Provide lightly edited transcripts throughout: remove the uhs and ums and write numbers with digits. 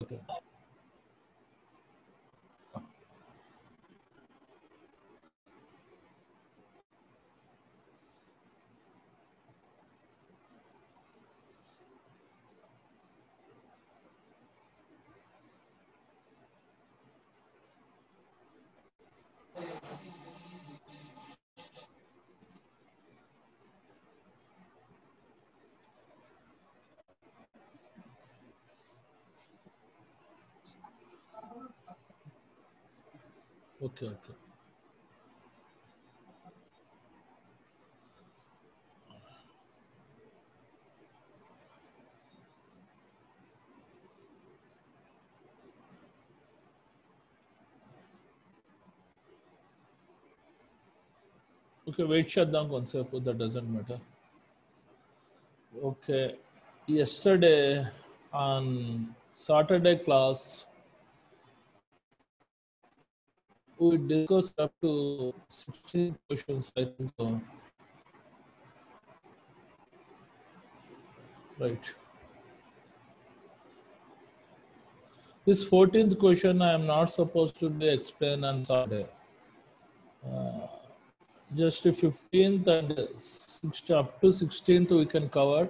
Okay. Okay. Okay, wait చేద్దాం కొంతసేపు, that doesn't matter. Okay, yesterday on Saturday class we discussed up to 16 questions, I think so. Right. This 14th question I am not supposed to be explain on Saturday. Just 15th and 16th, up to 16th we can cover,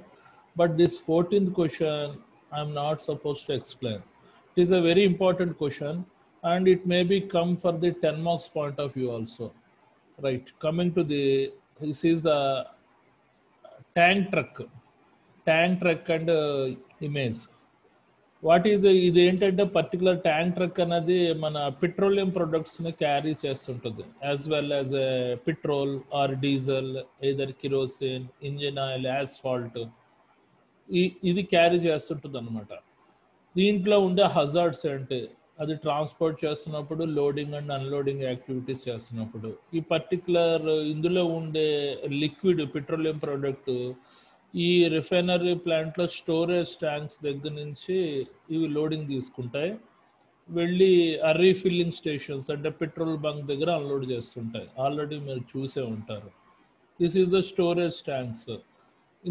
but this 14th question I am not supposed to explain. It is a very important question and it may be come for the 10 marks point of view also. Right, coming to the, this is the tank truck and image. What is ఇది ఏంటంటే particular tank truck అనేది మన petroleum ప్రొడక్ట్స్ని carry చేస్తుంటుంది, as well as petrol are diesel, either kerosene, engine oil, asphalt, ఇది carry చేస్తుంటుంది అనమాట. దీంట్లో ఉండే హజార్డ్స్ ఏంటి, అది ట్రాన్స్పోర్ట్ చేస్తున్నప్పుడు, లోడింగ్ అండ్ అన్లోడింగ్ యాక్టివిటీస్ చేస్తున్నప్పుడు, ఈ పర్టికులర్ ఇందులో ఉండే లిక్విడ్ పెట్రోలియం ప్రోడక్ట్ ఈ రిఫైనరీ ప్లాంట్లో స్టోరేజ్ ట్యాంక్స్ దగ్గర నుంచి ఇవి లోడింగ్ తీసుకుంటాయి, వెళ్ళి ఆ రీఫిల్లింగ్ స్టేషన్స్ అంటే పెట్రోల్ బంక్ దగ్గర అన్లోడ్ చేస్తుంటాయి. ఆల్రెడీ మీరు చూసే ఉంటారు. This is the storage tanks.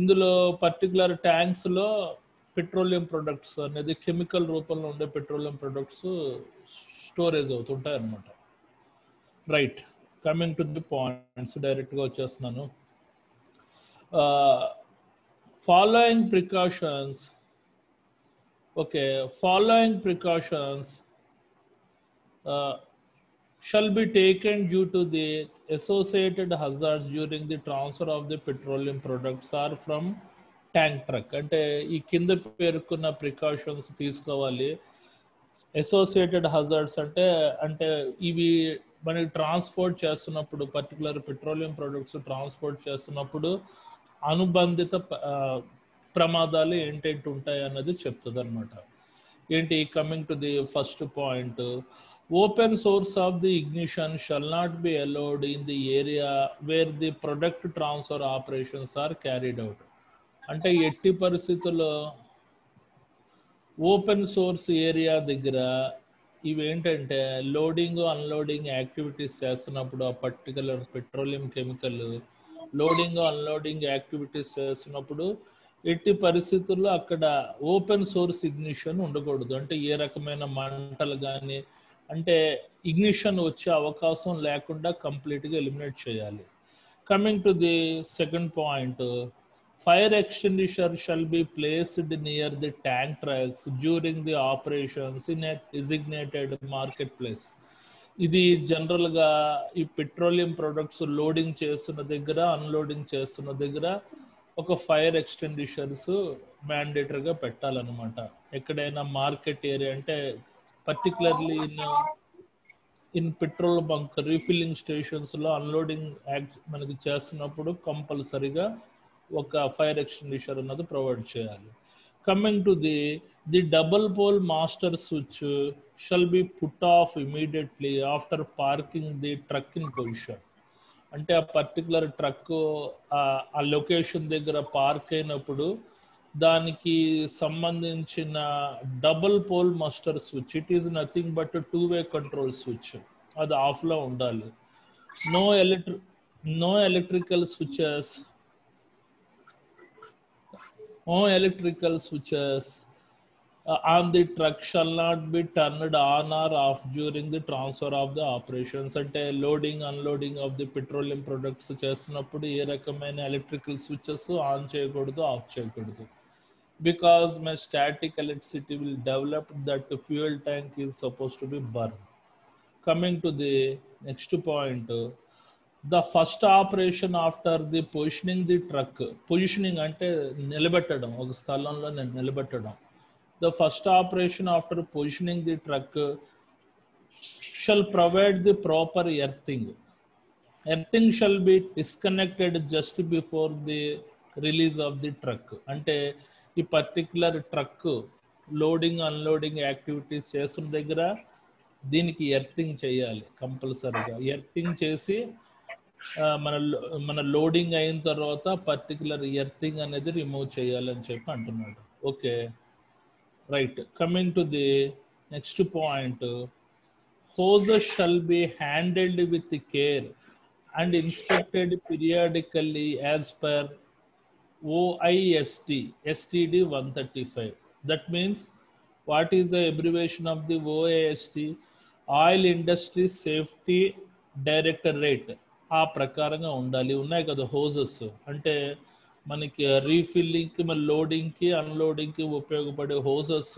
ఇందులో పర్టికులర్ ట్యాంక్స్లో పెట్రోలియం ప్రొడక్ట్స్ అనేది కెమికల్ రూపంలో ఉండే పెట్రోలియం ప్రొడక్ట్స్ స్టోరేజ్ అవుతుంటాయి అన్నమాట. Right, coming to the points, డైరెక్ట్గా వచ్చేస్తున్నాను. Following precautions, okay, following precautions shall be taken due to the associated hazards during the transfer of the petroleum products or from tank truck. అంటే ఈ కింద పేర్కొన్న precautions తీసుకోవాలి. Associated hazards అంటే అంటే ఇవి మనకి ట్రాన్స్పోర్ట్ చేస్తున్నప్పుడు, పర్టికులర్ పెట్రోలియం ప్రొడక్ట్స్ ట్రాన్స్పోర్ట్ చేస్తున్నప్పుడు అనుబంధిత ప్రమాదాలు ఏంటేంటి ఉంటాయి అన్నది చెప్తుంది అనమాట. ఏంటి, coming to the first point, open source of the ignition shall not be allowed in the area where the product transfer operations are carried out. అంటే ఎట్టి పరిస్థితుల్లో ఓపెన్ సోర్స్ ఏరియా దగ్గర ఇవేంటంటే లోడింగ్ అన్లోడింగ్ యాక్టివిటీస్ చేస్తున్నప్పుడు ఆ particular petroleum chemical loading unloading activities చేస్తున్నప్పుడు ఎట్టి పరిస్థితుల్లో అక్కడ ఓపెన్ సోర్స్ ఇగ్నిషన్ ఉండకూడదు. అంటే ఏ రకమైన మంటలు కానీ అంటే ఇగ్నిషన్ వచ్చే అవకాశం లేకుండా కంప్లీట్గా ఎలిమినేట్ చేయాలి. Coming to the second point, fire extinguisher shall be placed near the tank trucks during the operations in a designated marketplace. ఇది జనరల్గా ఈ పెట్రోలియం ప్రొడక్ట్స్ లోడింగ్ చేస్తున్న దగ్గర అన్లోడింగ్ చేస్తున్న దగ్గర ఒక ఫైర్ ఎక్స్టెండిషర్స్ మ్యాండేటరీగా పెట్టాలన్నమాట. ఎక్కడైనా మార్కెట్ ఏరియా అంటే particularly in petrol bunk refilling స్టేషన్స్లో అన్లోడింగ్ మనకి చేస్తున్నప్పుడు కంపల్సరీగా ఒక ఫైర్ ఎక్స్టెండిషర్ అన్నది ప్రొవైడ్ చేయాలి. Coming to the double pole master switch shall be put off immediately after parking the truck in position. అంటే ఆ పర్టికులర్ ట్రక్ ఆ లొకేషన్ దగ్గర పార్క్ అయినప్పుడు దానికి సంబంధించిన double pole master switch, it is nothing but 2-way control switch, అది ఆఫ్లో ఉండాలి. No electrical switches, no electrical switches on the truck shall not be turned on or off during the transfer of the operations. అంటే loading unloading of the petroleum products చేస్తున్నప్పుడు ఏ రకమైన electrical switches on చేయకూడదు, of చేయకూడదు. Because my static electricity will develop that the fuel tank is supposed to be burned. Coming to the next point, the first operation after the positioning the truck, positioning అంటే నిలబెట్టడం, ఒక స్థలంలో నిలబెట్టడం. The first operation after positioning the truck shall provide the proper earthing. Earthing shall be disconnected just before the release of the truck. అంటే ఈ particular truck loading unloading activities చేస్తున్న దగ్గర దీనికి ఎర్తింగ్ చేయాలి కంపల్సరీగా. ఎర్తింగ్ చేసి మన లోడింగ్ అయిన తర్వాత పర్టికులర్ ఎర్తింగ్ అనేది రిమూవ్ చేయాలని చెప్పి అంటున్నాడు. Okay, right. Coming to the next point, hoses shall be handled with care and inspected periodically as per OIST STD 135. That means, what is the abbreviation of the OIST? Oil Industry Safety Directorate. ఆ ప్రకారంగా ఉండాలి. ఉన్నాయి కదా హోజెస్, అంటే మనకి రీఫిల్లింగ్కి, మన లోడింగ్కి అన్లోడింగ్కి ఉపయోగపడే హోజెస్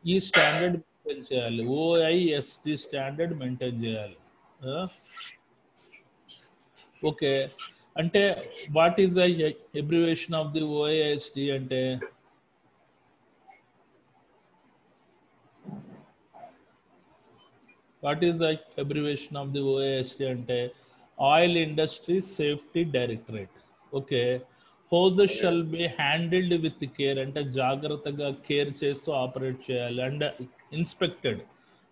ఈ స్టాండర్డ్ మెయింటైన్ చేయాలి. ఓఐఎస్టి స్టాండర్డ్ మెయింటైన్ చేయాలి. ఓకే, అంటే what is the abbreviation of the OIST అంటే what is the abbreviation of the OIST అంటే oil industry safety directorate. Okay, hoses shall be handled with care అంటే జాగ్రత్తగా care చేస్తూ operate చేయాలి. And inspected,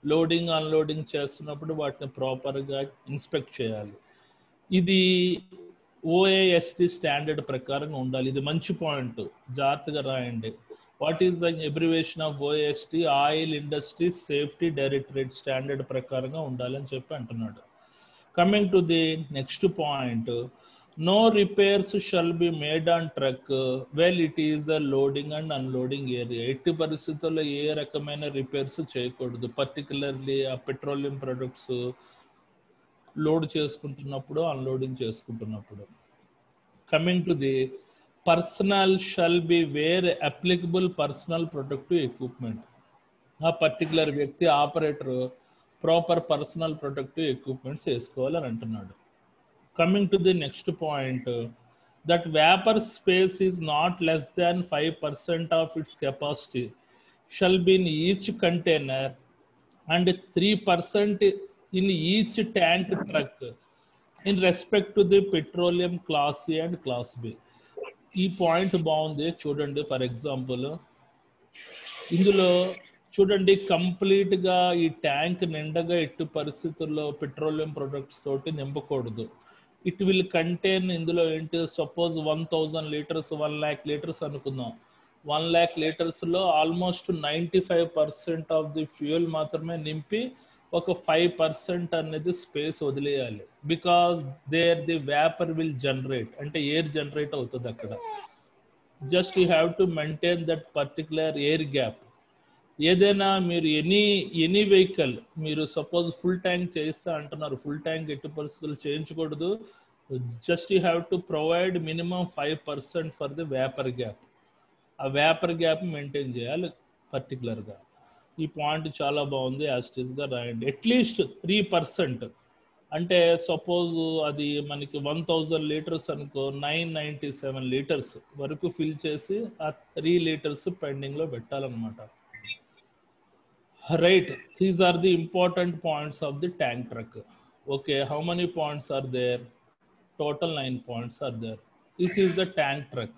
loading unloading చేస్తున్నప్పుడు వాటిని ప్రాపర్గా inspect చేయాలి. ఇది ఓఏఎస్టి స్టాండర్డ్ ప్రకారంగా ఉండాలి. ఇది మంచి పాయింట్, జాగ్రత్తగా రాయండి. What is the abbreviation of OAST? Oil industry safety directorate standard ప్రకారంగా ఉండాలని చెప్పి అంటున్నాడు. Coming to the next point, no repairs shall be made on truck well it is a loading and unloading area. ఎట్టి పరిస్థితుల్లో ఏ రకమైన repairs చేయకూడదు, particularly ఆ petroleum products load చేసుకుంటున్నప్పుడు, అన్లోడింగ్ చేసుకుంటున్నప్పుడు. Coming to the personnel shall be wear applicable personal protective equipment. ఆ particular వ్యక్తి operator proper personal protective equipments వేసుకోవాలని అంటున్నాడు. Coming to the next point, that vapor space is not less than 5% of its capacity shall be in each container and 3% in each tank truck in respect to the petroleum class A and class B. ఈ point బాగుంది చూడండి. For example ఇందులో చూడండి, కంప్లీట్గా ఈ tank నిండగా ఎట్టి పరిస్థితుల్లో petroleum products తోటి నింపకూడదు. ఇట్ విల్ కంటైన్, ఇందులో ఏంటి, సపోజ్ 1000 లీటర్స్ 1 lakh లీటర్స్ అనుకుందాం. 1 lakh లీటర్స్లో ఆల్మోస్ట్ 95% ఆఫ్ ది ఫ్యూయల్ మాత్రమే నింపి ఒక 5% అనేది స్పేస్ వదిలేయాలి. Because there the vapour will generate, అంటే ఎయిర్ జనరేట్ అవుతుంది అక్కడ. Just you have to maintain that particular air gap. ఏదైనా మీరు ఎనీ వెహికల్ మీరు సపోజ్ ఫుల్ ట్యాంక్ చేయిస్తా అంటున్నారు, ఫుల్ ట్యాంక్ ఎట్టి పరిస్థితులు చేయించకూడదు. Just you have to provide minimum 5% for the vapour gap. ఆ వేపర్ గ్యాప్ మెయింటైన్ చేయాలి పర్టికులర్గా. ఈ పాయింట్ చాలా బాగుంది, యాస్టిస్గా రాయండి. అట్లీస్ట్ 3%, అంటే సపోజ్ అది మనకి 1000 లీటర్స్ అనుకో, 997 లీటర్స్ వరకు ఫిల్ చేసి ఆ 3 లీటర్స్ పెండింగ్లో పెట్టాలన్నమాట. Right, these are the important points of the tank truck. Okay, how many points are there? Total 9 points are there. This is the tank truck.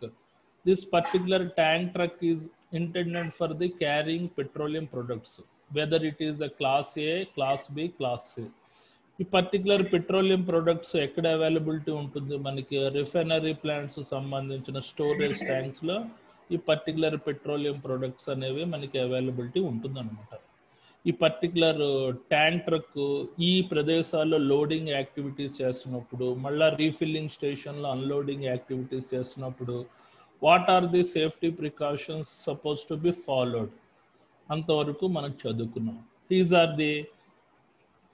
This particular tank truck is intended for the carrying petroleum products, whether it is a class A, class B, class C. ఈ particular petroleum products ఎక్కడ availability ఉంటుంది? మనకి refinery plants సంబంధించిన storage ట్యాంక్స్లో ఈ particular petroleum products అనేవి మనకి availability ఉంటుందన్నమాట. ఈ పర్టికులర్ ట్యాంక్ ట్రక్ ఈ ప్రదేశాల్లో లోడింగ్ యాక్టివిటీస్ చేస్తున్నప్పుడు, మళ్ళీ రీఫిల్లింగ్ స్టేషన్లో అన్లోడింగ్ యాక్టివిటీస్ చేస్తున్నప్పుడు, what are the safety precautions supposed to be followed? అంతవరకు మనం చదువుకున్నాం. These are the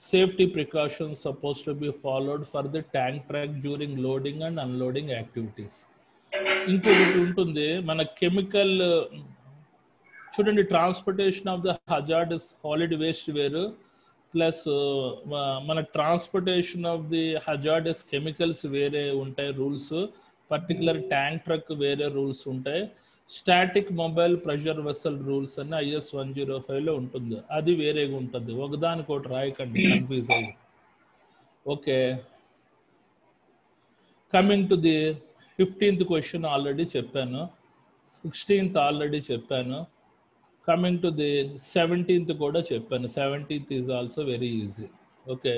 safety precautions supposed to be followed for the tank truck during loading and unloading activities. ఇంకొకటి ఉంటుంది మన కెమికల్, చూడండి, transportation of the hazardous solid waste వేరు, plus మన transportation of the hazardous chemicals వేరే ఉంటాయి rules. Particular tank truck వేరే rules ఉంటాయి. Static mobile pressure vessel rules అని IS 105లో ఉంటుంది, అది వేరేగా ఉంటుంది. ఒకదానికొకటి రాయకండి, కన్ఫ్యూజ్ అయ్యి. Okay, coming to the 15th question already చెప్పాను, 16th ఆల్రెడీ చెప్పాను, కమింగ్ టు ది 17th కూడా చెప్పాను. 17th is also very easy. Okay,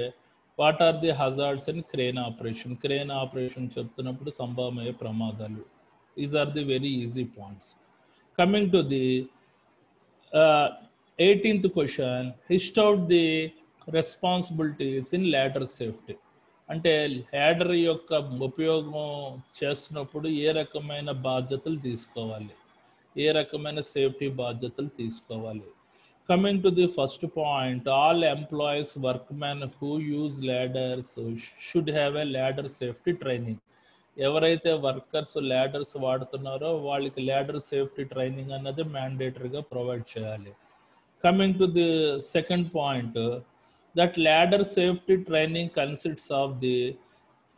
what are the hazards and crane operation. Crane operation చెప్తున్నప్పుడు సంభవమయ్యే ప్రమాదాలు. These are the very easy points. Coming to the 18th question, list out the responsibilities in ladder safety. అంటే ladder యొక్క ఉపయోగం చేస్తున్నప్పుడు ఏ రకమైన బాధ్యతలు తీసుకోవాలి, ఏ రకమైన సేఫ్టీ బాధ్యతలు తీసుకోవాలి. Coming to the first point, all employees workmen who use ladders should have a ladder safety training. ఎవరైతే వర్కర్స్ ల్యాడర్స్ వాడుతున్నారో వాళ్ళకి ల్యాడర్ సేఫ్టీ ట్రైనింగ్ అన్నది మ్యాండేటరీగా ప్రొవైడ్ చేయాలి. Coming to the second point, that ladder safety training consists of the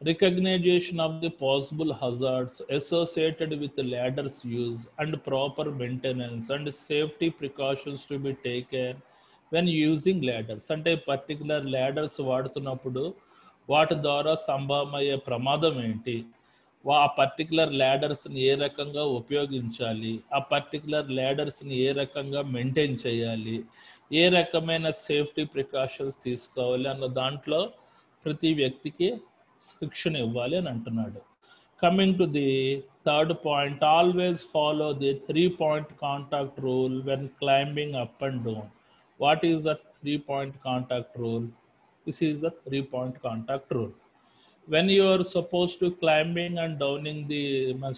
recognition of the possible hazards associated with the ladder's use and proper maintenance and safety precautions to be taken when using ladders. అంటే particular ladders వాడుతున్నప్పుడు వాటి ద్వారా సంభవమయ్యే ప్రమాదం ఏంటి, ఆ particular ల్యాడర్స్ని ఏ రకంగా ఉపయోగించాలి, ఆ particular ల్యాడర్స్ని ఏ రకంగా మెయింటైన్ చేయాలి, ఏ రకమైన సేఫ్టీ ప్రికాషన్స్ తీసుకోవాలి అన్న దాంట్లో ప్రతి వ్యక్తికి శిక్షణ ఇవ్వాలి అని అంటున్నాడు. Coming to the third point, always follow the 3-point contact rule when climbing up and down. What is the 3-point contact rule? This is the 3-point contact rule. When you are supposed to climbing and downing the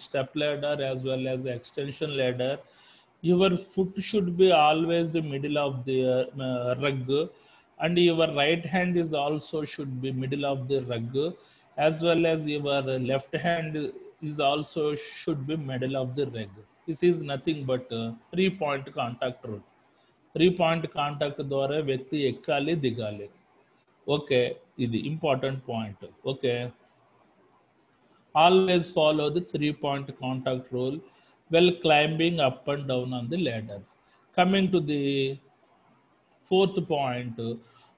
step ladder as well as the extension ladder, your foot should be always the middle of the rug, and your right hand is also should be middle of the rug, as well as your left hand is also should be middle of the rug. This is nothing but 3-point contact rule. 3-point contact ద్వారా వ్యక్తి ఎక్కాలి దిగాలి. Okay, ఇది important point. Okay, always follow the 3-point contact rule while climbing up and down on the ladders. Coming to the fourth point,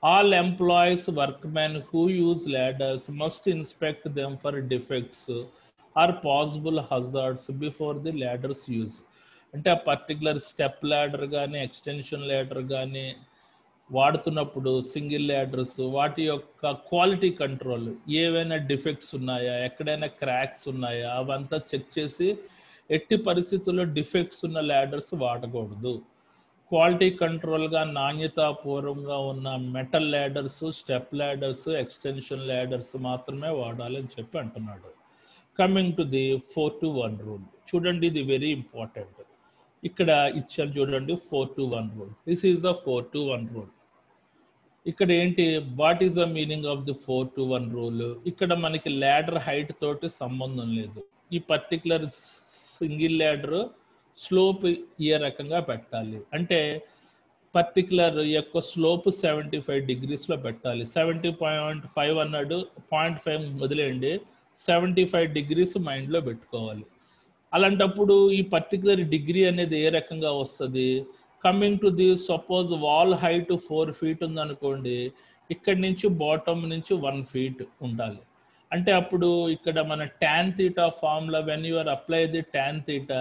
all employees, workmen who use ladders must inspect them for defects or possible hazards before the ladders use. అంటే ఆ particular step ladder కానీ extension ladder కానీ వాడుతున్నప్పుడు single ladders వాటి యొక్క quality control, ఏవైనా defects ఉన్నాయా, ఎక్కడైనా cracks ఉన్నాయా, అవంతా చెక్ చేసి ఎట్టి పరిస్థితుల్లో డిఫెక్ట్స్ ఉన్న ల్యాడర్స్ వాడకూడదు. క్వాలిటీ కంట్రోల్గా నాణ్యతాపూర్వంగా ఉన్న metal ladders, step ladders, extension ladders మాత్రమే వాడాలని చెప్పి అంటున్నాడు. Coming to the 4-to-1 rule. చూడండి, ఇది వెరీ ఇంపార్టెంట్. ఇక్కడ ఇచ్చారు చూడండి, 4-to-1 rule. This is the 4-to-1 rule. ఇక్కడ ఏంటి, what is the meaning of the 4-to-1 rule? ఇక్కడ మనకి ల్యాడర్ హైట్ తోటి సంబంధం లేదు. ఈ పర్టికులర్ సింగిల్ ల్యాడర్ స్లోప్ ఏ రకంగా పెట్టాలి అంటే పర్టికులర్ యొక్క స్లోప్ 75 degreesలో పెట్టాలి. 70.5 అన్నాడు, 0.5 వదిలేయండి, 75 degrees మైండ్లో పెట్టుకోవాలి. అలాంటప్పుడు ఈ పర్టికులర్ డిగ్రీ అనేది ఏ రకంగా వస్తుంది? Coming to the suppose wall height 4 feet ఉందనుకోండి, ఇక్కడి నుంచి బాటమ్ నుంచి 1 feet ఉండాలి. అంటే అప్పుడు ఇక్కడ మన tan theta formula, when you are apply the tan theta,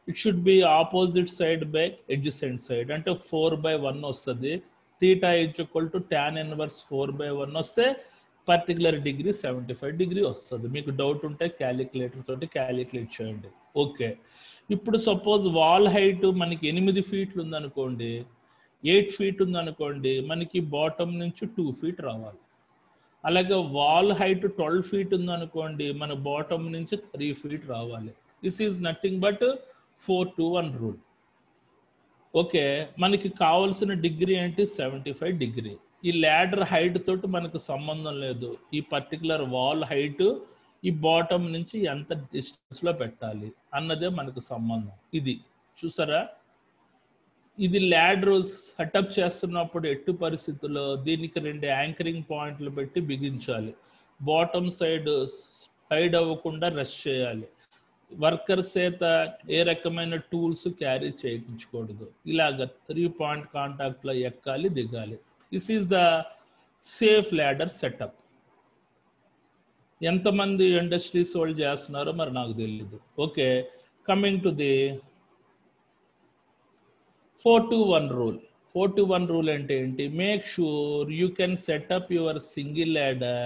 it should be opposite side by adjacent side. అంటే 4/1 వస్తుంది. theta = tan inverse 4/1 వస్తే పర్టికులర్ డిగ్రీ 75 degree వస్తుంది. మీకు డౌట్ ఉంటే క్యాలిక్యులేటర్ తోటి క్యాలిక్యులేట్ చేయండి. ఓకే, ఇప్పుడు సపోజ్ వాల్ హైట్ మనకి 8 feet ఉందనుకోండి, 8 feet ఉందనుకోండి, మనకి బాటమ్ నుంచి 2 feet రావాలి. అలాగే వాల్ హైట్ 12 feet ఉందనుకోండి, మన బాటమ్ నుంచి 3 feet రావాలి. This is nothing but 4-to-1 rule. Okay, మనకి కావాల్సిన డిగ్రీ ఏంటి 75 డిగ్రీ. ఈ ల్యాడర్ హైట్ తోటి మనకు సంబంధం లేదు. ఈ పర్టికులర్ వాల్ హైట్ ఈ బాటమ్ నుంచి ఎంత డిస్టెన్స్లో పెట్టాలి అన్నదే మనకు సంబంధం. ఇది చూసారా, ఇది ల్యాడర్ సెటప్ చేస్తున్నప్పుడు ఎట్టి పరిస్థితుల్లో దీనికి 2 యాంకరింగ్ పాయింట్లు పెట్టి బిగించాలి. బాటమ్ సైడ్ హైడ్ అవ్వకుండా రెస్ట్ చేయాలి. వర్కర్స్ చేత ఏ రకమైన టూల్స్ క్యారీ చేయించకూడదు. ఇలాగ 3 పాయింట్ కాంటాక్ట్లో ఎక్కాలి, దిగాలి. This is the safe ladder setup. ఎంతమంది ఇండస్ట్రీస్ వాళ్ళు చేస్తున్నారో మరి నాకు తెలియదు. Okay, coming to the 4-to-1 rule. 4-to-1 rule అంటే ఏంటి? Make sure you can setup your single ladder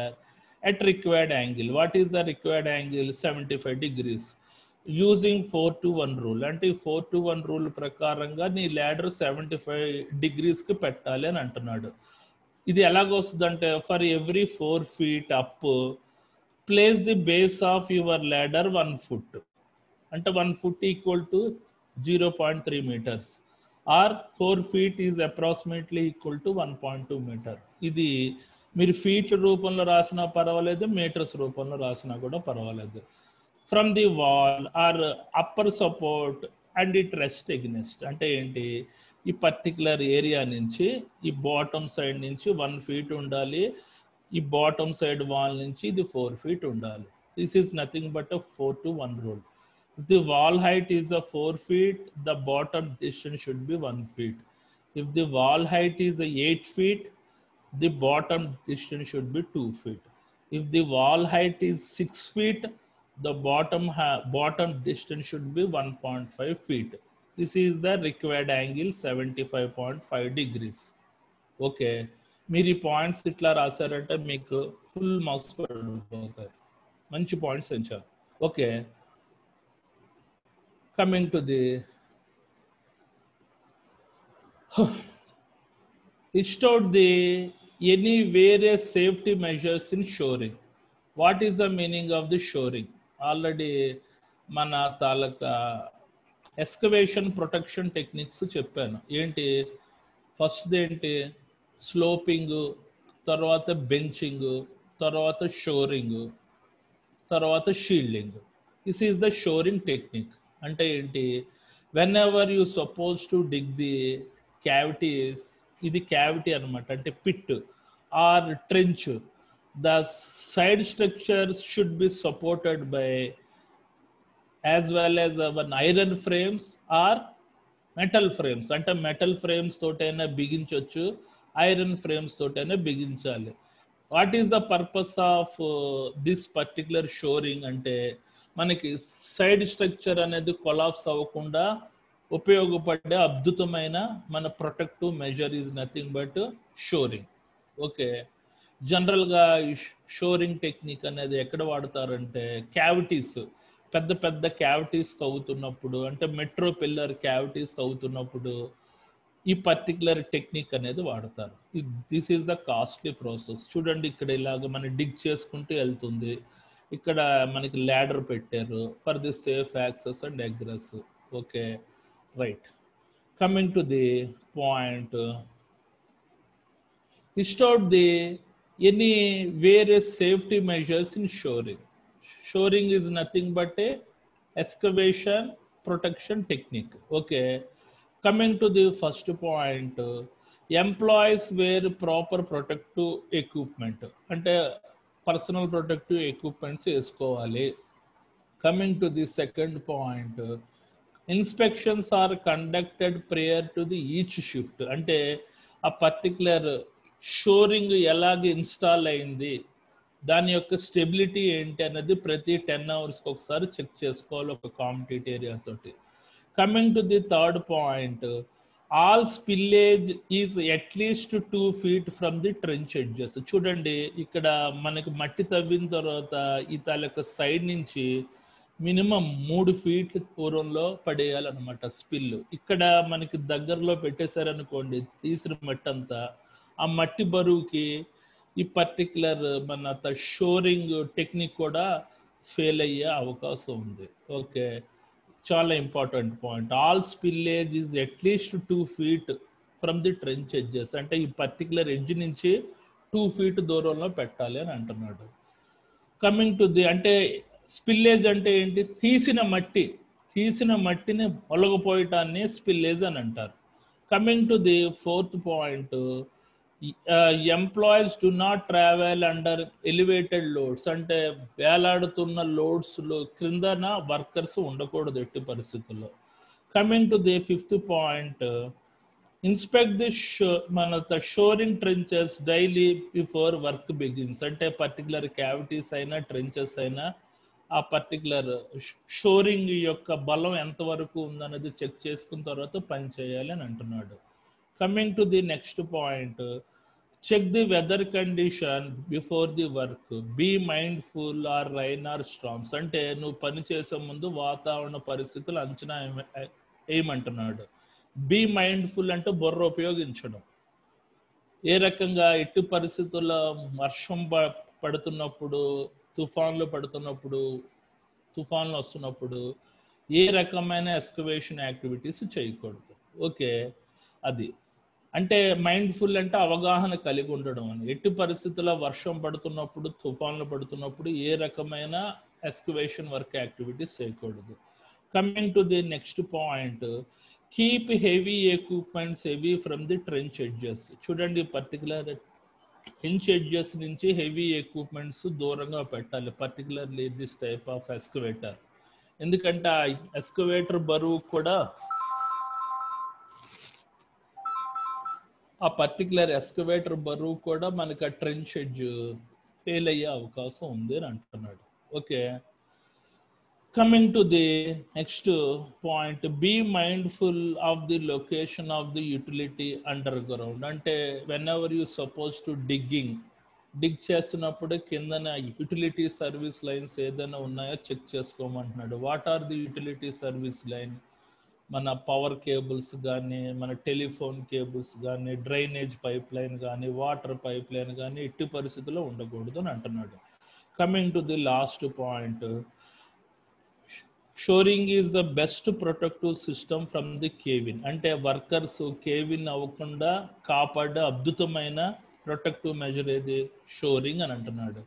at required angle. What is the required angle? 75 degrees. Using 4-to-1 rule. అంటే ఈ 4-to-1 రూల్ ప్రకారంగా నీ ల్యాడర్ 75 డిగ్రీస్కి పెట్టాలి అని అంటున్నాడు. ఇది ఎలాగొస్తుందంటే, for every 4 feet up place the base of your ladder 1 foot. అంటే 1 foot equal to 0.3 meters. Or 4 feet is approximately equal to 1.2 meter. ఇది మీరు ఫీట్ల రూపంలో రాసినా పర్వాలేదు, మీటర్స్ రూపంలో రాసినా కూడా పర్వాలేదు. From the wall or upper support and it rest against. అంటే ఏంటి? ఈ పర్టికులర్ ఏరియా నుంచి ఈ బాటమ్ సైడ్ నుంచి 1 feet ఉండాలి, ఈ బాటమ్ సైడ్ వాల్ నుంచి ఇది 4 feet ఉండాలి. This is nothing but a 4-to-1 rule. If the wall height is a 4 feet, the bottom distance should be 1 feet. If the wall height is a 8 feet, the bottom distance should be 2 feet. If the wall height is 6 feet, the bottom distance should be 1.5 feet. This is the required angle 75.5 degrees. Okay, మీరు ఈ points ఇట్లా రాశారంటే మీకు full marks పడిపోతాయి. మంచి points ఎంచారు. Okay, coming to the list out the any various safety measures in shoring. What is the meaning of the shoring? Already మన తాలూకా excavation protection techniques చెప్పాను. ఏంటి? ఫస్ట్ ఏంటి? స్లోపింగ్, తర్వాత బెంచింగ్, తర్వాత షోరింగ్, తర్వాత shielding. This is the shoring technique. అంటే ఏంటి? Whenever you suppose to dig the cavities, ఇది క్యావిటీ అనమాట, అంటే pit or trench, the side structures should be supported by as well as our iron frames or metal frames. అంటే metal frames తోటైనా బిగించవచ్చు, iron frames తోటైనా బిగించాలి. What is the purpose of this particular shoring అంటే, మనకి side structure అనేది collapse అవ్వకుండా ఉపయోగపడే అద్భుతమైన మన protective measure is nothing but shoring. Okay, జనరల్గా షోరింగ్ టెక్నిక్ అనేది ఎక్కడ వాడతారంటే, క్యావిటీస్, పెద్ద పెద్ద క్యావిటీస్ తవ్వుతున్నప్పుడు, అంటే మెట్రో పిల్లర్ క్యావిటీస్ తవ్వుతున్నప్పుడు ఈ పర్టికులర్ టెక్నిక్ అనేది వాడతారు. This is the costly process. చూడండి, ఇక్కడ ఇలాగ మనం డిగ్ చేసుకుంటూ వెళ్తుంది. ఇక్కడ మనకి ల్యాడర్ పెట్టారు for the safe access and egress. Okay, right. Coming to the point, list out the any various safety measures in shoring. Shoring is nothing but a excavation protection technique. Okay, coming to the first point, employees wear proper protective equipment. అంటే personal protective equipments వేసుకోవాలి. Coming to the second point, inspections are conducted prior to the each shift. అంటే ఆ particular shoring ఎలాగ install అయింది, దాని యొక్క stability ఏంటి అనేది ప్రతి 10 hours ఒకసారి చెక్ చేసుకోవాలి ఒక కాంపిటేట్ ఏరియా తోటి. Coming to the third point, all spillage is at least 2 feet from the trench edges. చూడండి, ఇక్కడ మనకి మట్టి తవ్విన తర్వాత ఈ తాలూకా సైడ్ నుంచి మినిమం 3 feet పూర్వంలో పడేయాలన్నమాట స్పిల్. ఇక్కడ మనకి దగ్గరలో పెట్టేశారనుకోండి, తీసిన మట్టి అంతా, ఆ మట్టి బరువుకి ఈ పర్టికులర్ మన షోరింగ్ టెక్నిక్ కూడా ఫెయిల్ అయ్యే అవకాశం ఉంది. ఓకే, చాలా important point. All spillage is at least 2 feet from the trench edges. అంటే ఈ పర్టికులర్ ఎడ్జ్ నుంచి 2 feet దూరంలో పెట్టాలి అని అంటున్నాడు. కమింగ్ టు ది అంటే స్పిల్లేజ్ అంటే ఏంటి? తీసిన మట్టిని ఒలగపోయటాన్ని స్పిల్లేజ్ అని అంటారు. Coming to the 4th point, employees do not travel under elevated loads. అంటే వేలాడుతున్న లోడ్స్లో క్రిందన వర్కర్స్ ఉండకూడదు ఎట్టి పరిస్థితుల్లో. Coming to the 5th point, inspect the shoring trenches daily before work begins. అంటే పర్టికులర్ క్యావిటీస్ అయినా ట్రెంచెస్ అయినా ఆ పర్టికులర్ షోరింగ్ యొక్క బలం ఎంతవరకు ఉందన్నది చెక్ చేసుకున్న తర్వాత పని చేయాలి అని అంటున్నాడు. Coming to the next point, check the weather condition before the work, be mindful or rain or storms. అంటే నువ్వు పని చేసే ముందు వాతావరణ పరిస్థితులు అంచనా వేయమంటున్నాడు. బీ మైండ్ఫుల్ అంటే బుర్ర ఉపయోగించడం. ఏ రకంగా ఎట్టి పరిస్థితుల్లో వర్షం పడుతున్నప్పుడు, తుఫాన్లు వస్తున్నప్పుడు ఏ రకమైన ఎక్స్కవేషన్ యాక్టివిటీస్ చేయకూడదు. ఓకే, అది అంటే మైండ్ఫుల్ అంటే అవగాహన కలిగి ఉండడం అని. ఎట్టి పరిస్థితుల్లో వర్షం పడుతున్నప్పుడు, తుఫాన్లు పడుతున్నప్పుడు ఏ రకమైన ఎక్స్కవేషన్ వర్క్ యాక్టివిటీస్ చేయకూడదు. Coming to the next point, keep heavy equipments heavy from the trench edges. చూడండి, పర్టికులర్ ట్రెంచ్ ఎడ్జెస్ నుంచి హెవీ ఎక్విప్మెంట్స్ దూరంగా పెట్టాలి, particularly this type of excavator. ఎందుకంటే ఆ ఎక్స్కవేటర్ బరువు కూడా మనకి ఆ ట్రెంచ్ ఎడ్జ్ ఫెయిల్ అయ్యే అవకాశం ఉంది అని అంటున్నాడు. Okay, coming to the next point, be mindful of the location of the utility underground. అంటే whenever you suppose to dig చేస్తున్నప్పుడు కిందన యూటిలిటీ సర్వీస్ లైన్స్ ఏదైనా ఉన్నాయో చెక్ చేసుకోమంటున్నాడు. What are the utility service line? మన power cables కానీ, మన telephone cables కానీ, డ్రైనేజ్ పైప్ లైన్ కానీ, వాటర్ పైప్ లైన్ కానీ ఎట్టి పరిస్థితుల్లో ఉండకూడదు అని అంటున్నాడు. Coming to the last point, shoring is the best protective system from the cave in. అంటే వర్కర్స్ కేవిన్ అవ్వకుండా కాపాడే అద్భుతమైన ప్రొటెక్టివ్ మెజర్ ఏది? షోరింగ్ అని అంటున్నాడు.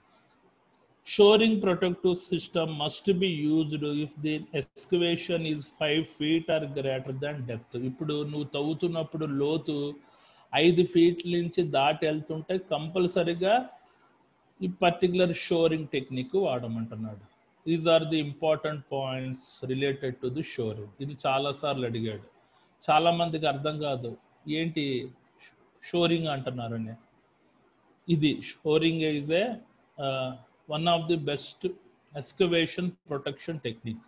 Shoring protective system must be used if the excavation is 5 feet or greater than depth. ఇప్పుడు నువ్వు తవ్వుతున్నప్పుడు లోతు 5 feet నుంచి దాటి వెళ్తుంటే కంపల్సరిగా ఈ పర్టికులర్ షోరింగ్ టెక్నిక్ వాడమంటున్నాడు. These are the important points related to the shoring. ఇది చాలాసార్లు అడిగాడు. చాలామందికి అర్థం కాదు ఏంటి షోరింగ్ అంటున్నారని. ఇది shoring is a one of the best excavation protection technique.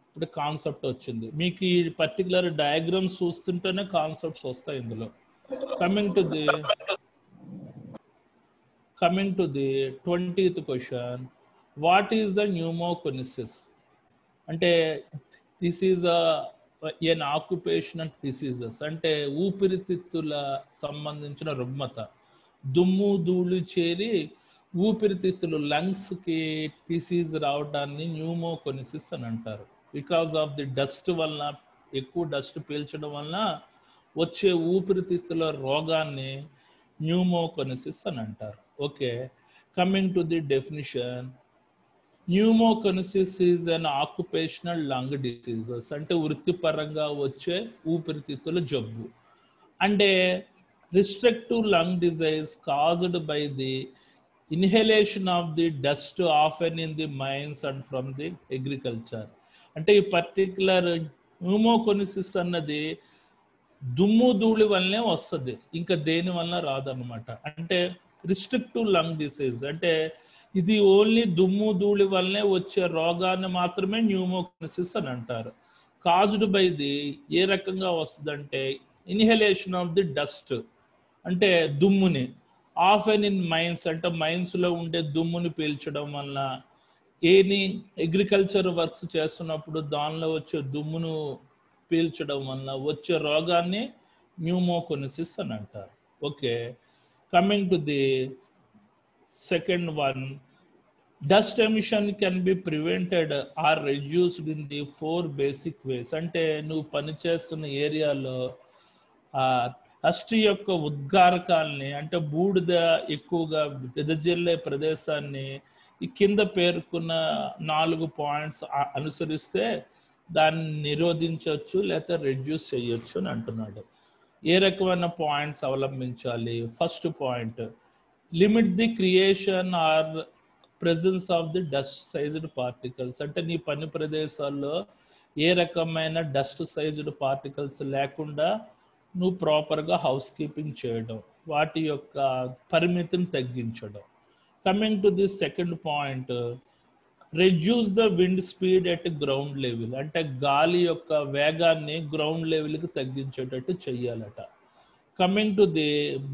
ఇప్పుడు కాన్సెప్ట్ వచ్చింది మీకు. ఈ పర్టికులర్ డయాగ్రామ్స్ చూస్తుంటేనే కాన్సెప్ట్స్ వస్తాయి ఇందులో. Coming to the 20th question, what is the pneumoconiosis? అంటే this is an occupational diseases. అంటే ఊపిరితిత్తుల సంబంధించిన రుగ్మత. దుమ్ము ధూళి చేరి ఊపిరితిత్తులు లంగ్స్కి డిసీజ్ రావడాన్ని న్యూమోకొనిసిస్ అని అంటారు. బికాస్ ఆఫ్ ది డస్ట్ వలన, ఎక్కువ డస్ట్ పీల్చడం వలన వచ్చే ఊపిరితిత్తుల రోగాన్ని న్యూమోకొనిసిస్ అని అంటారు. Okay, coming to the definition, pneumoconiosis is an occupational lung diseases. అంటే వృత్తిపరంగా వచ్చే ఊపిరితిత్తుల జబ్బు. అంటే restrictive lung disease caused by the inhalation of the dust often in the mines and from the agriculture. అంటే ఈ పర్టికులర్ న్యూమోకొనిసిస్ అన్నది దుమ్ము ధూళి వల్లనే వస్తుంది, ఇంకా దేని వల్ల రాదనమాట. అంటే రిస్ట్రిక్టివ్ లంగ్ డిసీజ్ అంటే ఇది ఓన్లీ దుమ్ము ధూళి వల్లనే వచ్చే రోగాన్ని మాత్రమే న్యూమోకొనిసిస్ అని అంటారు. కాజ్డ్ బై ది ఏ రకంగా వస్తుందంటే ఇన్హలేషన్ ఆఫ్ ది డస్ట్, అంటే దుమ్ముని, ఆఫెన్ ఇన్ మైన్స్ అంటే మైన్స్లో ఉండే దుమ్ముని పీల్చడం వల్ల, ఏని అగ్రికల్చర్ వర్క్స్ చేస్తున్నప్పుడు దానిలో వచ్చే దుమ్మును పీల్చడం వల్ల వచ్చే రోగాన్ని న్యూమోకొనిసిస్ అని అంటారు. Okay, coming to the second one, Dust emission can be prevented or reduced in the 4 basic ways. అంటే నువ్వు పనిచేస్తున్న ఏరియాలో డస్ట్ యొక్క ఉద్గారకాలని అంటే బూడిద ఎక్కువగా వెదజల్లే ప్రదేశాన్ని ఈ కింద పేర్కొన్న 4 పాయింట్స్ అనుసరిస్తే దాన్ని నిరోధించవచ్చు లేదా రెడ్యూస్ చేయొచ్చు అని అంటున్నాడు. ఏ రకమైన పాయింట్స్ అవలంబించాలి? First point, limit the creation or presence of the dust sized particles. అంటే నీ పని ప్రదేశాల్లో ఏ రకమైన డస్ట్ సైజ్డ్ పార్టికల్స్ లేకుండా నువ్వు ప్రాపర్గా హౌస్ కీపింగ్ చేయడం, వాటి యొక్క పరిమితిని తగ్గించడం. Coming to the second point, reduce the wind speed at ground level. అంటే గాలి యొక్క వేగాన్ని గ్రౌండ్ లెవెల్కి తగ్గించేటట్టు చెయ్యాలట. Coming to the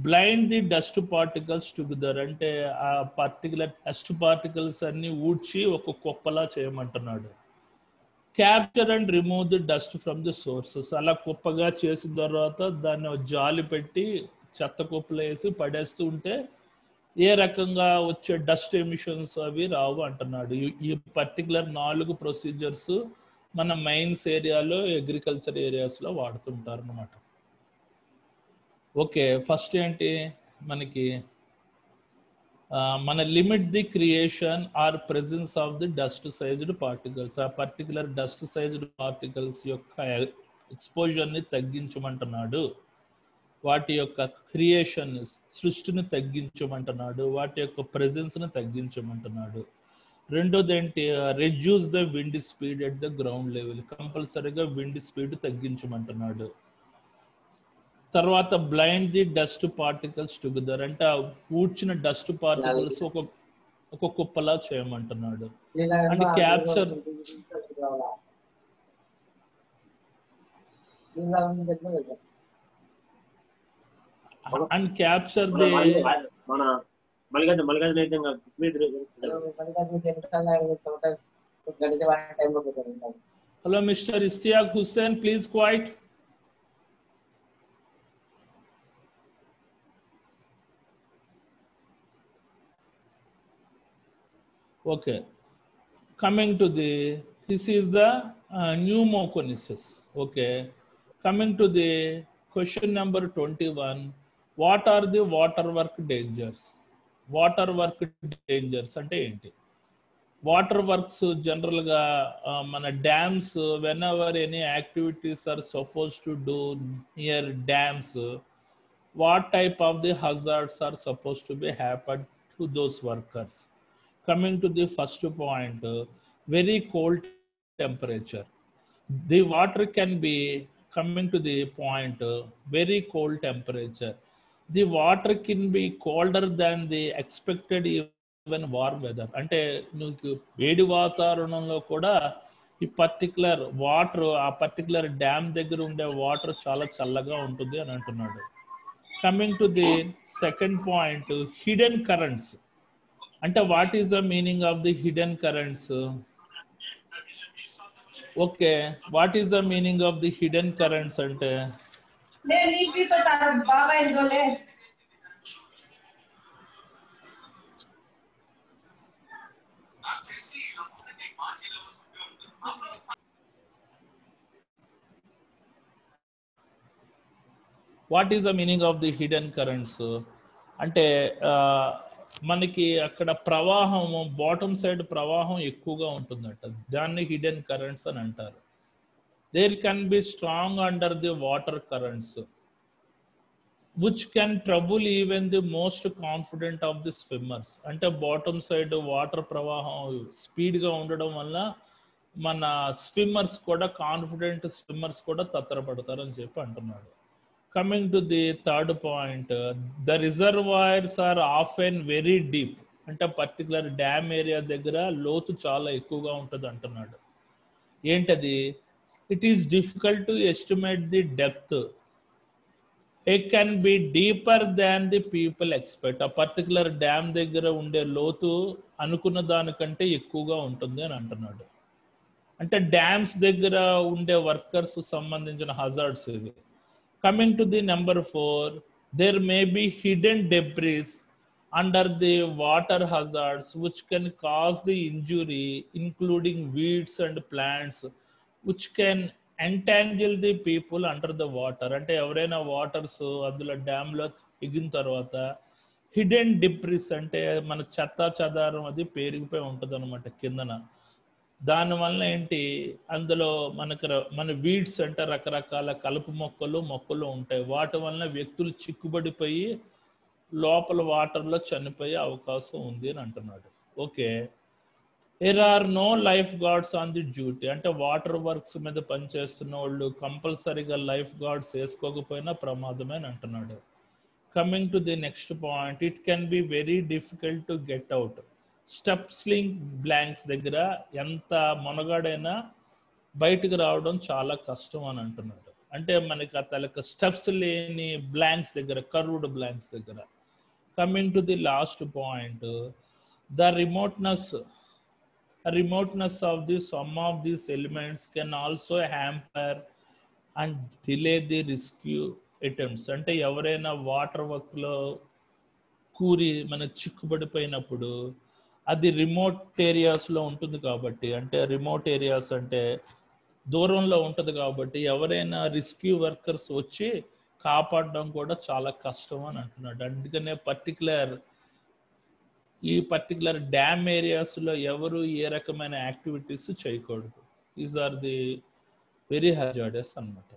blind the dust particles together. అంటే ఆ పర్టికులర్ డస్ట్ పార్టికల్స్ అన్ని ఊడ్చి ఒక కుప్పలా చేయమంటున్నాడు. Capture and remove the dust from the sources. అలా కుప్పగా చేసిన తర్వాత దాన్ని జాలి పెట్టి చెత్త కుప్పలు వేసి పడేస్తూ ఉంటే ఏ రకంగా వచ్చే డస్ట్ ఎమిషన్స్ అవి రావు అంటున్నాడు. ఈ పర్టికులర్ 4 ప్రొసీజర్స్ మన మైన్స్ ఏరియాలో, అగ్రికల్చర్ ఏరియాస్లో వాడుతుంటారు అన్నమాట. ఓకే, ఫస్ట్ ఏంటి మనకి మన limit the creation or presence of the dust sized particles. ఆ పర్టికులర్ డస్ట్ సైజ్డ్ పార్టికల్స్ యొక్క ఎక్స్పోజర్ని తగ్గించమంటున్నాడు. వాటి యొక్క క్రియేషన్ సృష్టిని తగ్గించమంటున్నాడు. వాటి యొక్క ప్రెజెన్స్ని తగ్గించమంటున్నాడు. రెండోది ఏంటి, reduce the wind speed at the ground level. కంపల్సరీగా విండ్ స్పీడ్ తగ్గించమంటున్నాడు. తర్వాత blind the dust particles together. అంటే ఊడ్చిన డస్ట్ పార్టికల్స్ ఒక కుప్పలా చేయమంటున్నాడు. అంటే capture and capture the Hello Mr. Istiaq Hussain, please quiet. Okay, coming to this is the pneumoconiosis. Okay, coming to the question number 21, what are the water work dangers? Water work dangers అంటే ఏంటి? Water works జనరల్గా మన dams, whenever any activities are supposed to do near dams, what type of the hazards are supposed to be happened to those workers? Coming to the first point, very cold temperature. The water can be, coming to the point, very cold temperature. The water can be colder than the expected even warm weather. అంటే నీకు వేడి వాతావరణంలో కూడా ఈ particular water, ఆ particular dam దగ్గర ఉండే water చాలా చల్లగా ఉంటుంది అని అంటున్నాడు. Coming to the second point, hidden currents. అంటే what is the meaning of the hidden currents? Okay, what is the meaning of the hidden currents అంటే what is the meaning of the hidden currents అంటే మనకి అక్కడ ప్రవాహం, bottom side ప్రవాహం ఎక్కువగా ఉంటుందట, దాన్ని హిడెన్ కరెంట్స్ అని అంటారు. There can be strong under the water currents which can trouble even the most confident of the swimmers. అంటే బాటమ్ సైడ్ వాటర్ ప్రవాహం స్పీడ్గా ఉండడం వల్ల మన స్విమ్మర్స్ కూడా, కాన్ఫిడెంట్ స్విమ్మర్స్ కూడా తత్తరపడతారని చెప్పి అంటున్నాడు. Coming to the third point, the reservoirs are often very deep. అంటే పర్టికులర్ డ్యామ్ ఏరియా దగ్గర లోతు చాలా ఎక్కువగా ఉంటుంది అంటున్నాడు. ఏంటది? It is difficult to estimate the depth. It can be deeper than the people expect. ఆ పర్టికులర్ డ్యామ్ దగ్గర ఉండే లోతు అనుకున్న దానికంటే ఎక్కువగా ఉంటుంది అని అంటున్నాడు. అంటే డ్యామ్స్ దగ్గర ఉండే వర్కర్స్ సంబంధించిన హజార్డ్స్ ఇవి. Coming to the number 4, there may be hidden debris under the water hazards which can cause the injury, including weeds and plants, which can entangle the people under the water. అంటే ఎవరైనా waters అందులో డ్యామ్లో ఎగిన తర్వాత hidden డిబ్రిస్ అంటే మన చెత్త చెదారం అది పేరుకుపోయి ఉంటుంది అనమాట కిందన. దానివల్ల ఏంటి, అందులో మన వీడ్స్ అంటే రకరకాల కలుపు మొక్కలు ఉంటాయి. వాటి వలన వ్యక్తులు చిక్కుబడిపోయి లోపల వాటర్లో చనిపోయే అవకాశం ఉంది అని అంటున్నాడు. Okay, there are no life guards on the duty. అంటే వాటర్ వర్క్స్ మీద పనిచేస్తున్న వాళ్ళు కంపల్సరీగా లైఫ్ గార్డ్స్ వేసుకోకపోయినా ప్రమాదమే అని అంటున్నాడు. Coming to the next point, it can be very difficult to get out. Step sling blanks దగ్గర ఎంత మొనగాడైనా బయటకు రావడం చాలా కష్టం అని అంటున్నాడు. అంటే మనకి అతనికి స్టెప్స్ లేని బ్లాంక్స్ దగ్గర, కర్వ్డ్ బ్లాంక్స్ దగ్గర. Coming to the last point, the remoteness of some of these elements can also hamper and delay the rescue attempts. అంటే ఎవరైనా వాటర్ వర్క్లో కూరి మన చిక్కుబడిపోయినప్పుడు అది రిమోట్ ఏరియాస్లో ఉంటుంది కాబట్టి, అంటే రిమోట్ ఏరియాస్ అంటే దూరంలో ఉంటుంది కాబట్టి ఎవరైనా రెస్క్యూ వర్కర్స్ వచ్చి కాపాడడం కూడా చాలా కష్టం అని అంటున్నాడు. అందుకనే ఈ పర్టికులర్ డ్యామ్ ఏరియాస్లో ఎవరు ఏ రకమైన యాక్టివిటీస్ చేయకూడదు. These are the very hazardous అన్నమాట.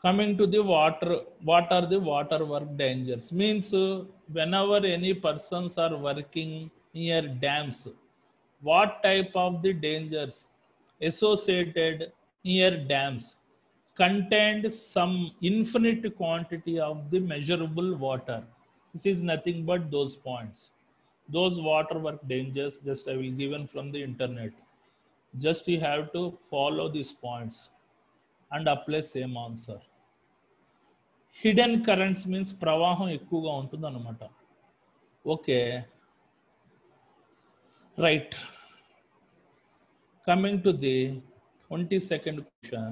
Coming to the water, what are the water work dangers? Means whenever any persons are working near dams, what type of the dangers associated near dams contained some infinite quantity of the measurable water. This is nothing but those points. Those water work dangers just I will given from the internet. Just you have to follow these points and apply same answer. Hidden currents means ప్రవాహం ఎక్కువగా ఉంటుంది అన్నమాట. Okay, right. Coming to the 22nd question,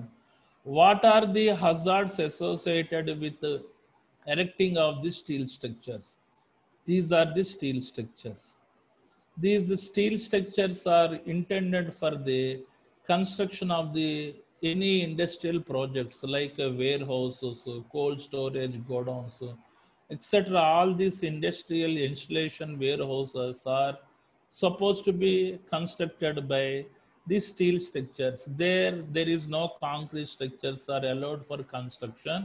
what are the hazards associated with erecting of the steel structures? These are the steel structures. These steel structures are intended for the construction of the any industrial projects like warehouses, cold storage, godowns, etc. All these industrial installation warehouses are supposed to be constructed by these steel structures. There is no concrete structures are allowed for construction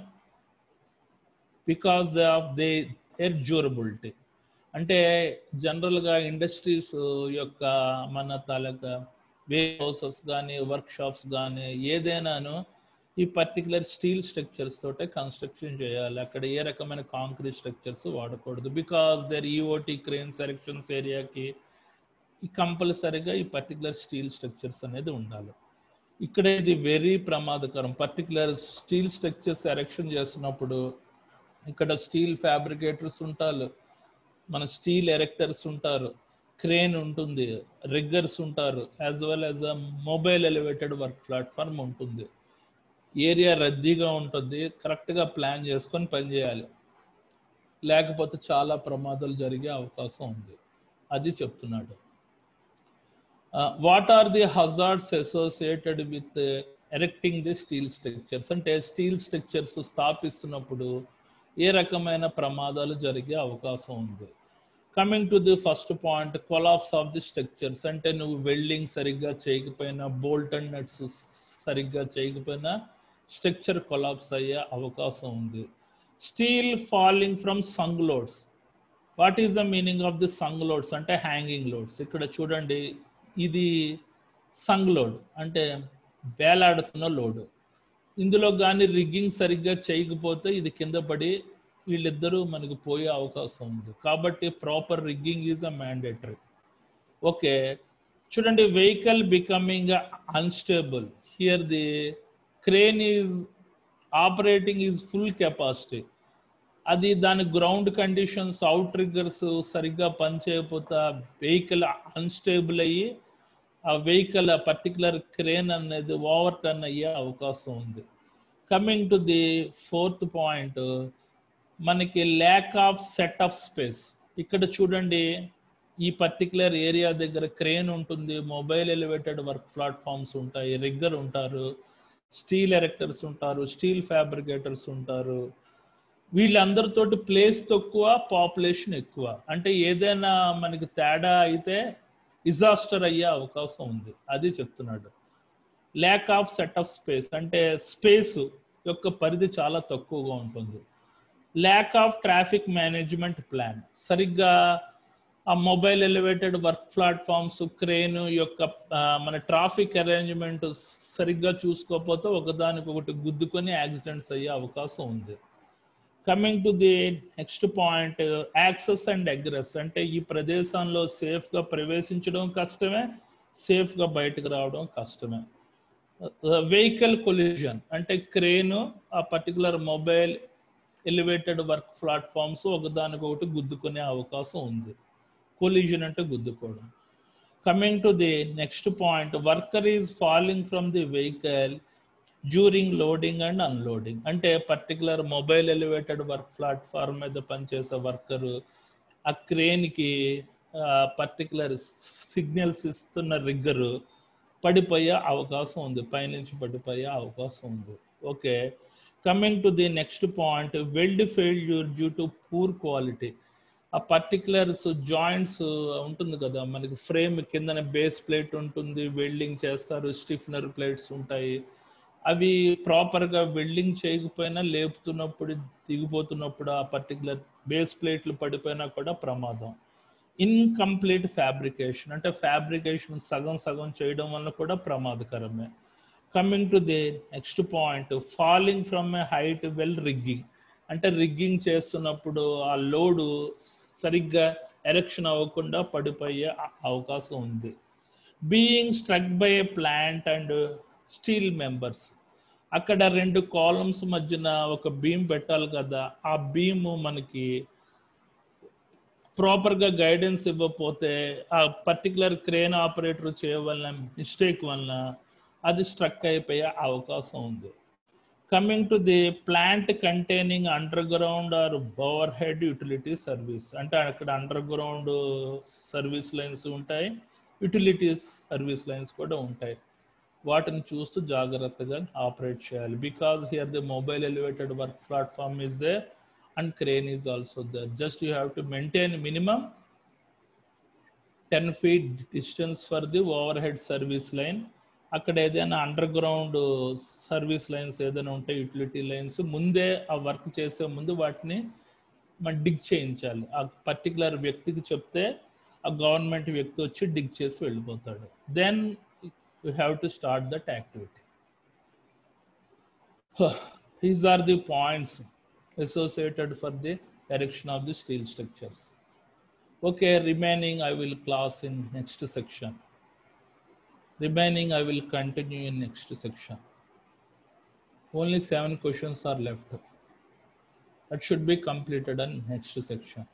because of their durability. అంటే జనరల్గా industries యొక్క మన తాలూకా warehouses కానీ workshops కానీ ఏదైనాను ఈ particular steel structures తోటే కన్స్ట్రక్షన్ చేయాలి. అక్కడ ఏ రకమైన కాంక్రీట్ స్ట్రక్చర్స్ వాడకూడదు. Because there EOT cranes erections ఏరియాకి కంపల్సరీగా ఈ పర్టికులర్ స్టీల్ స్ట్రక్చర్స్ అనేది ఉండాలి. ఇక్కడ ఇది వెరీ ప్రమాదకరం. పర్టికులర్ స్టీల్ స్ట్రక్చర్స్ ఎరెక్షన్ చేస్తున్నప్పుడు ఇక్కడ స్టీల్ ఫ్యాబ్రికేటర్స్ ఉంటారు, మన స్టీల్ ఎరెక్టర్స్ ఉంటారు, క్రేన్ ఉంటుంది, రిగ్గర్స్ ఉంటారు, as well as a mobile elevated work platform ఉంటుంది. ఏరియా రద్దీగా ఉంటుంది, కరెక్ట్గా ప్లాన్ చేసుకొని పనిచేయాలి, లేకపోతే చాలా ప్రమాదాలు జరిగే అవకాశం ఉంది. అది చెప్తున్నాడు. What are the hazards associated with erecting the steel structures? అంటే స్టీల్ స్ట్రక్చర్స్ స్థాపిస్తున్నప్పుడు ఏ రకమైన ప్రమాదాలు జరిగే అవకాశం ఉంది. Coming to the first point, collapse of the structures. అంటే నువ్వు వెల్డింగ్ సరిగ్గా చేయకపోయినా, బోల్ట్ అండ్ నట్స్ సరిగ్గా చేయకపోయినా స్ట్రక్చర్ కొలాప్స్ అయ్యే అవకాశం ఉంది. Steel falling from Sung loads. What is the meaning of the Sung loads? అంటే హ్యాంగింగ్ లోడ్స్. ఇక్కడ చూడండి, ఇది సంగ్ లోడ్ అంటే వేలాడుతున్న లోడు. ఇందులో కానీ రిగ్గింగ్ సరిగ్గా చేయకపోతే ఇది కింద పడి వీళ్ళిద్దరూ మనకు పోయే అవకాశం ఉంది. కాబట్టి proper rigging is a mandatory. Okay, చూడండి, vehicle becoming unstable. Here the crane is operating is full capacity. అది దాని గ్రౌండ్ కండిషన్స్, అవుట్ ట్రిగ్గర్స్ సరిగ్గా పనిచేయకపోతే వెహికల్ అన్స్టేబుల్ అయ్యి ఆ వెహికల్ పర్టికులర్ క్రేన్ అనేది ఓవర్ టర్న్ అయ్యే అవకాశం ఉంది. Coming to the 4th point, మనకి ల్యాక్ ఆఫ్ సెటప్ స్పేస్. ఇక్కడ చూడండి, ఈ పర్టికులర్ ఏరియా దగ్గర క్రేన్ ఉంటుంది, మొబైల్ ఎలివేటెడ్ వర్క్ ప్లాట్ఫామ్స్ ఉంటాయి, రిగ్గర్ ఉంటారు, స్టీల్ ఎరెక్టర్స్ ఉంటారు, స్టీల్ ఫ్యాబ్రికేటర్స్ ఉంటారు. వీళ్ళందరితోటి ప్లేస్ తక్కువ, పాపులేషన్ ఎక్కువ. అంటే ఏదైనా మనకి తేడా అయితే డిజాస్టర్ అయ్యే అవకాశం ఉంది, అది చెప్తున్నాడు. ల్యాక్ ఆఫ్ సెటప్ స్పేస్ అంటే స్పేస్ యొక్క పరిధి చాలా తక్కువగా ఉంటుంది. Lack of traffic management plan, సరిగ్గా ఆ mobile elevated work platforms, crane యొక్క మన ట్రాఫిక్ అరేంజ్మెంట్ సరిగ్గా చూసుకోకపోతే ఒకదానికొకటి గుద్దుకొని యాక్సిడెంట్స్ అయ్యే అవకాశం ఉంది. Coming to the next point, access and agrees, అంటే ఈ ప్రదేశంలో సేఫ్గా ప్రవేశించడం కష్టమే, సేఫ్గా బయటకు రావడం కష్టమే. వెహికల్ కొలిజన్ అంటే క్రేను ఆ particular mobile elevated work platforms ఒకదానికొకటి గుద్దుకునే అవకాశం ఉంది. కొలిజన్ అంటే గుద్దుకోవడం. Coming to the next point, worker is falling from the vehicle during loading and unloading, అంటే particular mobile elevated work platform మీద పనిచేసే వర్కరు ఆ క్రేన్కి పర్టికులర్ సిగ్నల్స్ ఇస్తున్న రిగ్గరు పడిపోయే అవకాశం ఉంది, పైనుంచి పడిపోయే అవకాశం ఉంది. Okay, coming to the next point, weld failure due to poor quality. ఆ పర్టికులర్స్ జాయింట్స్ ఉంటుంది కదా మనకి, ఫ్రేమ్ కిందన బేస్ ప్లేట్ ఉంటుంది, వెల్డింగ్ చేస్తారు, స్టిఫ్నర్ ప్లేట్స్ ఉంటాయి, అవి ప్రాపర్గా వెల్డింగ్ చేయకపోయినా లేపుతున్నప్పుడు దిగిపోతున్నప్పుడు ఆ పర్టికులర్ బేస్ ప్లేట్లు పడిపోయినా కూడా ప్రమాదం. ఇన్కంప్లీట్ ఫ్యాబ్రికేషన్ అంటే ఫ్యాబ్రికేషన్ సగం సగం చేయడం వల్ల కూడా ప్రమాదకరమే. Coming to the next point, falling from a height well rigging, అంటే రిగ్గింగ్ చేస్తున్నప్పుడు ఆ లోడు సరిగ్గా ఎరెక్షన్ అవ్వకుండా పడిపోయే అవకాశం ఉంది. Being struck by a plant and steel members, అక్కడ రెండు కాలమ్స్ మధ్యన ఒక బీమ్ పెట్టాలి కదా, ఆ బీమ్ మనకి ప్రాపర్గా గైడెన్స్ ఇవ్వకపోతే ఆ పర్టికులర్ క్రేన్ ఆపరేటర్ చేయవలన మిస్టేక్ వలన అది స్ట్రక్ అయిపోయే అవకాశం ఉంది. Coming to the plant containing underground or overhead utility service, అంటే అక్కడ అండర్ గ్రౌండ్ సర్వీస్ లైన్స్ ఉంటాయి, యూటిలిటీస్ సర్వీస్ లైన్స్ కూడా ఉంటాయి. వాటిని చూస్తూ జాగ్రత్తగా ఆపరేట్ చేయాలి. Because here the mobile elevated work platform is there and crane is also there. Just you have to maintain minimum 10 feet distance for the overhead service line. అక్కడ ఏదైనా under ground service lines ఏదైనా ఉంటే utility lines ముందే ఆ work చేసే ముందు వాటిని మనం డిగ్ చేయించాలి. ఆ పర్టికులర్ వ్యక్తికి చెప్తే ఆ గవర్నమెంట్ వ్యక్తి వచ్చి డిగ్ చేసి వెళ్ళిపోతాడు. Then you have to start that activity. These are the points associated for the erection of the steel structures. Okay, remaining I will class in next section. Remaining I will continue in next section. Only 7 questions are left. That should be completed in next section.